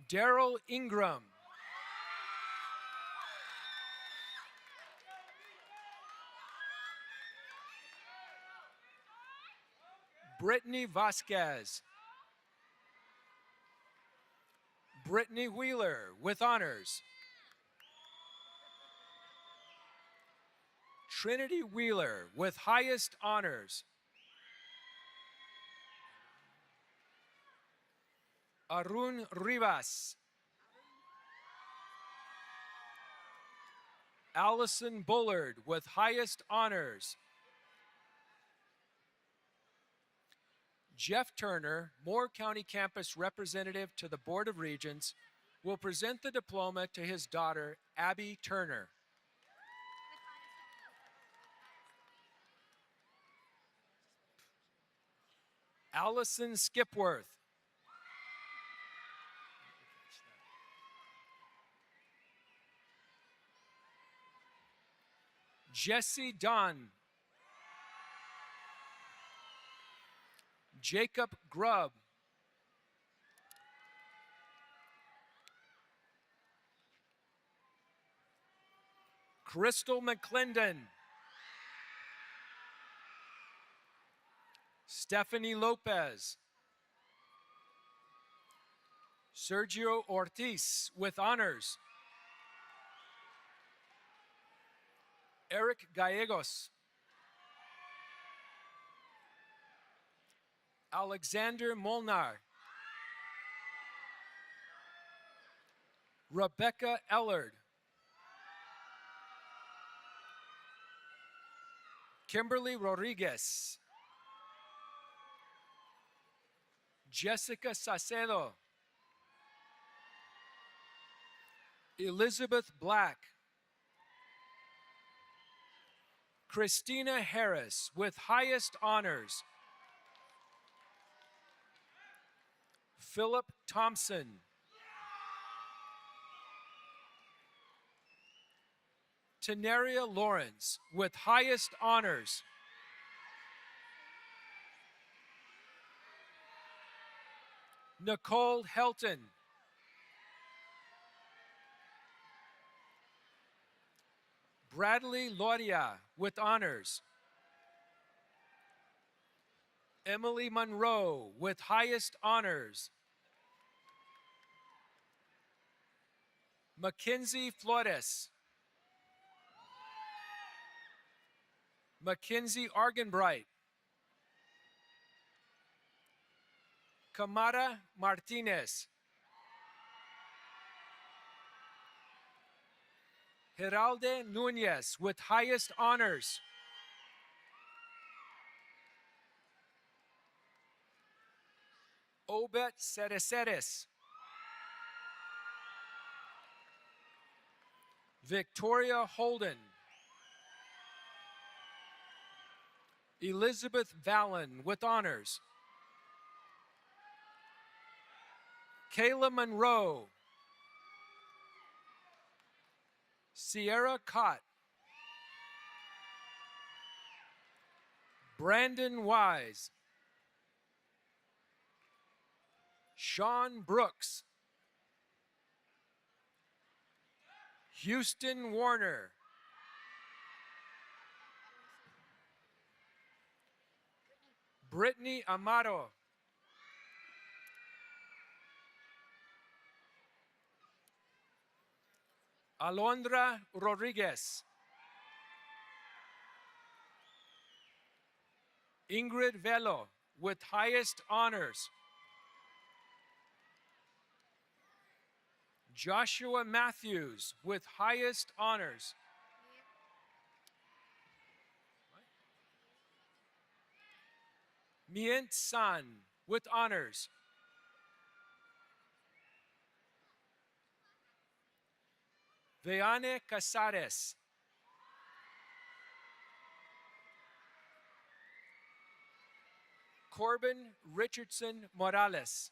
Daryl Ingram, Brittany Vasquez, Brittany Wheeler with honors, Trinity Wheeler with highest honors, Arun Rivas, Allison Bullard with highest honors, Jeff Turner, Moore County Campus representative to the Board of Regents, will present the diploma to his daughter, Abby Turner. Allison Skipworth, Jesse Dunn, Jacob Grubb, Crystal McClendon, Stephanie Lopez, Sergio Ortiz with honors, Eric Gallegos, Alexander Molnar, Rebecca Ellard, Kimberly Rodriguez, Jessica Sacedo, Elizabeth Black, Christina Harris with highest honors, Philip Thompson, Tenaria Lawrence with highest honors, Nicole Helton, Bradley Laudia with honors, Emily Monroe with highest honors, Mackenzie Flores. Mackenzie Argenbright. Kamara Martinez. Geralde Nunez with highest honors. Obet Cereceres. Victoria Holden. Elizabeth Vallon with honors. Kayla Monroe. Sierra Cott. Brandon Wise. Sean Brooks. Houston Warner. Brittany Amaro. Alondra Rodriguez. Ingrid Velo with highest honors. Joshua Matthews with highest honors. Mient San with honors. Veane Casares. Corbin Richardson Morales.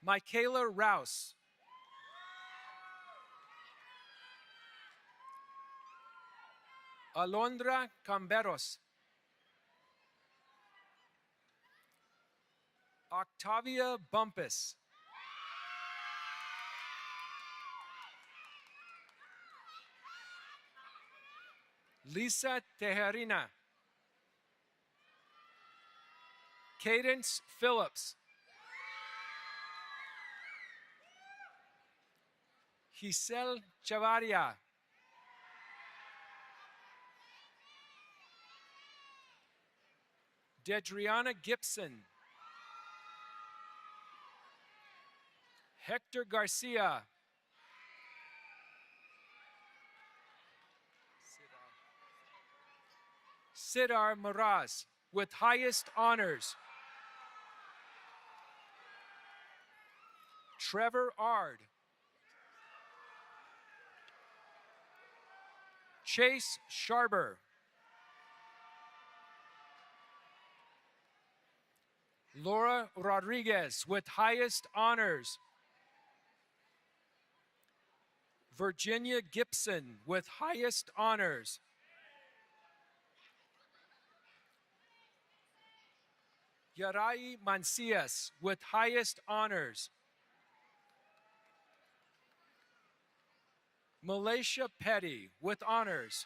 Michaela Rouse. Alondra Camberos. Octavia Bumpus. Lisa Tejerina. Cadence Phillips. Giselle Chavaria. Dedriana Gibson. Hector Garcia. Sidar Moraz with highest honors. Trevor Ard. Chase Sharber. Laura Rodriguez with highest honors. Virginia Gibson with highest honors. Yarai Mancias with highest honors. Malaysia Petty with honors.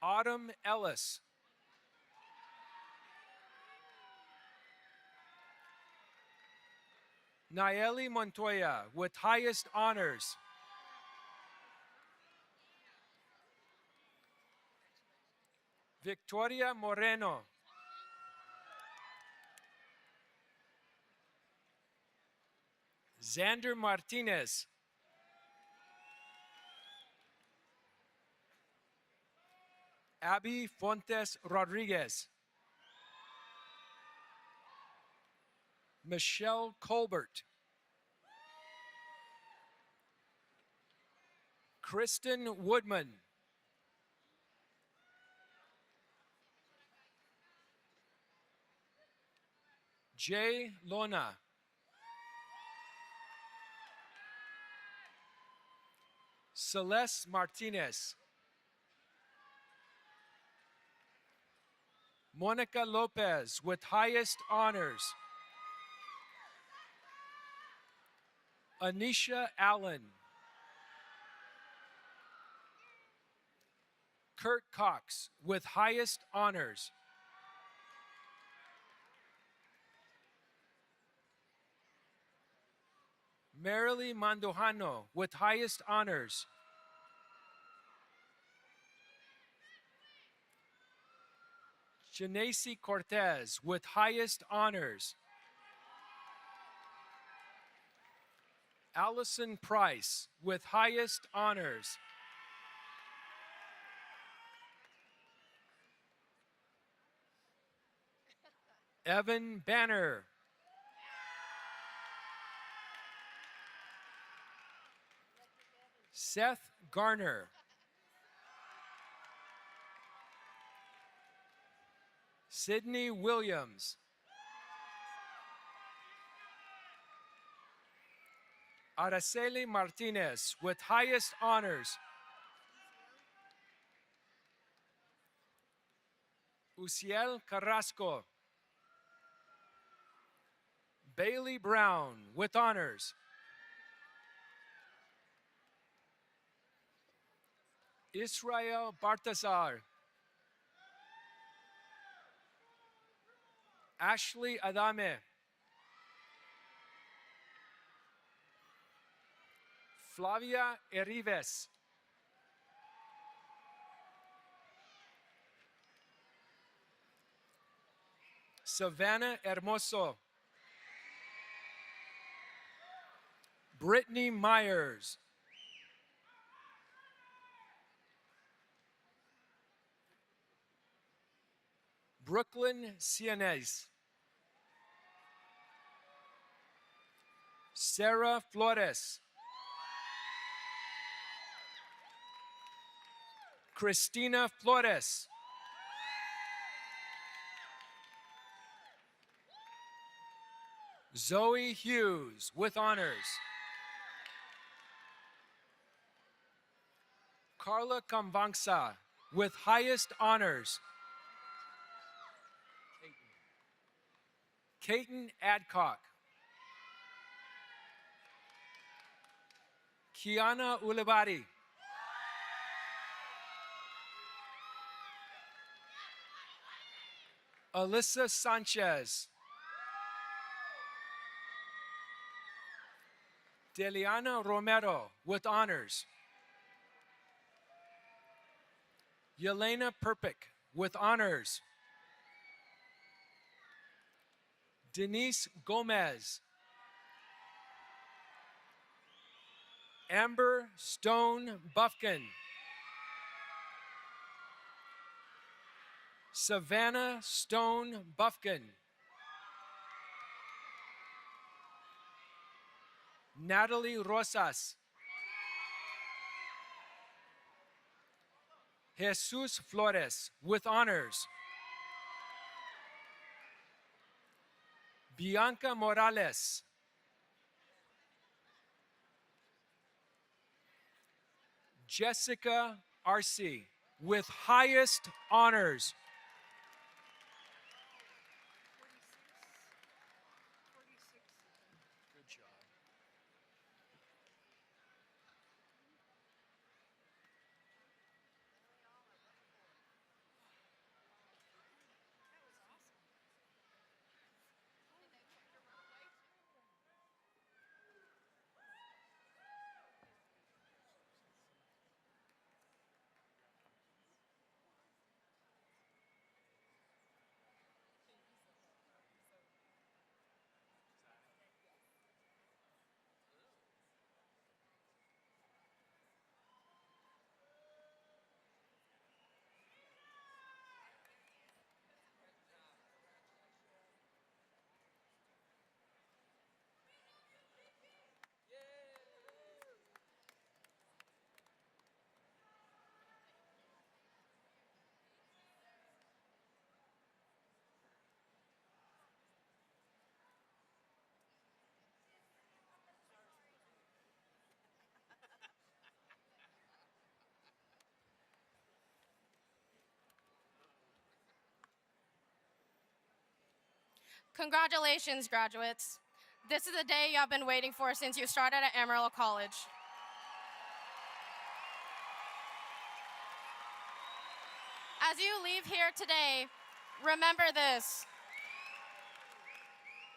Autumn Ellis. Nayeli Montoya with highest honors. Victoria Moreno. Xander Martinez. Abby Fontes Rodriguez. Michelle Colbert. Kristen Woodman. Jay Lona. Celeste Martinez. Monica Lopez with highest honors. Anisha Allen. Kurt Cox with highest honors. Merrily Mandojano with highest honors. Janacy Cortez with highest honors. Allison Price with highest honors. Evan Banner. Seth Garner. Sydney Williams. Araceli Martinez with highest honors. Uciel Carrasco. Bailey Brown with honors. Israel Bartazar. Ashley Adame. Flavia Erives. Savannah Hermoso. Brittany Myers. Brooklyn Cienez. Sarah Flores. Christina Flores. Zoe Hughes with honors. Carla Kamvangsa with highest honors. Caton Adcock. Kiana Ulibati. Alyssa Sanchez. Deliana Romero with honors. Yelena Perpik with honors. Denise Gomez. Amber Stone Buffkin. Savannah Stone Buffkin. Natalie Rosas. Jesus Flores with honors. Bianca Morales. Jessica Arce with highest honors. Good job. Congratulations, graduates. This is the day you have been waiting for since you started at Amarillo College. As you leave here today, remember this.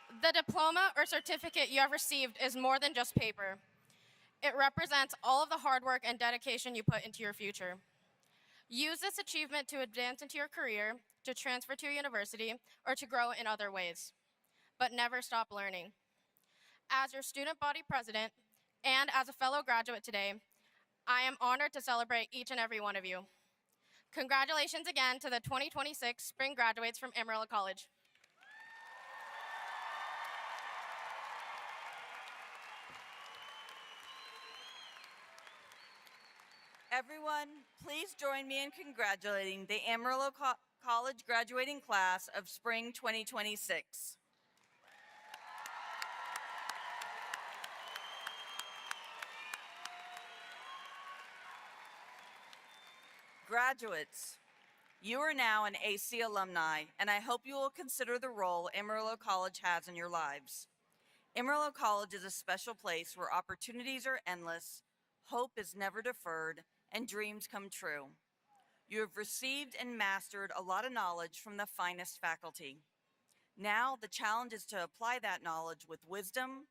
The diploma or certificate you have received is more than just paper. It represents all of the hard work and dedication you put into your future. Use this achievement to advance into your career, to transfer to your university, or to grow in other ways. But never stop learning. As your student body president and as a fellow graduate today, I am honored to celebrate each and every one of you. Congratulations again to the 2026 spring graduates from Amarillo College. Everyone, please join me in congratulating the Amarillo College graduating class of spring 2026. Graduates, you are now an AC alumni, and I hope you will consider the role Amarillo College has in your lives. Amarillo College is a special place where opportunities are endless, hope is never deferred, and dreams come true. You have received and mastered a lot of knowledge from the finest faculty. Now, the challenge is to apply that knowledge with wisdom,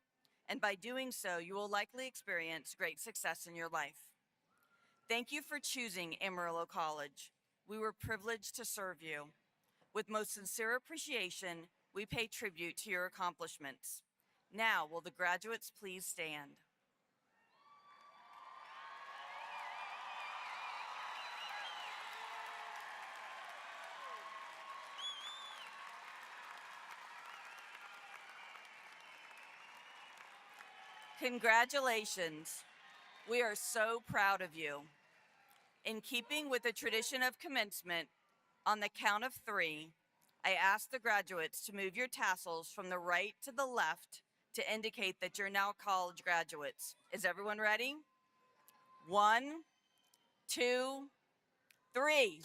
and by doing so, you will likely experience great success in your life. Thank you for choosing Amarillo College. We were privileged to serve you. With most sincere appreciation, we pay tribute to your accomplishments. Now, will the graduates please stand? Congratulations. We are so proud of you. In keeping with the tradition of commencement, on the count of 3, I ask the graduates to move your tassels from the right to the left to indicate that you're now college graduates. Is everyone ready? 1, 2, 3.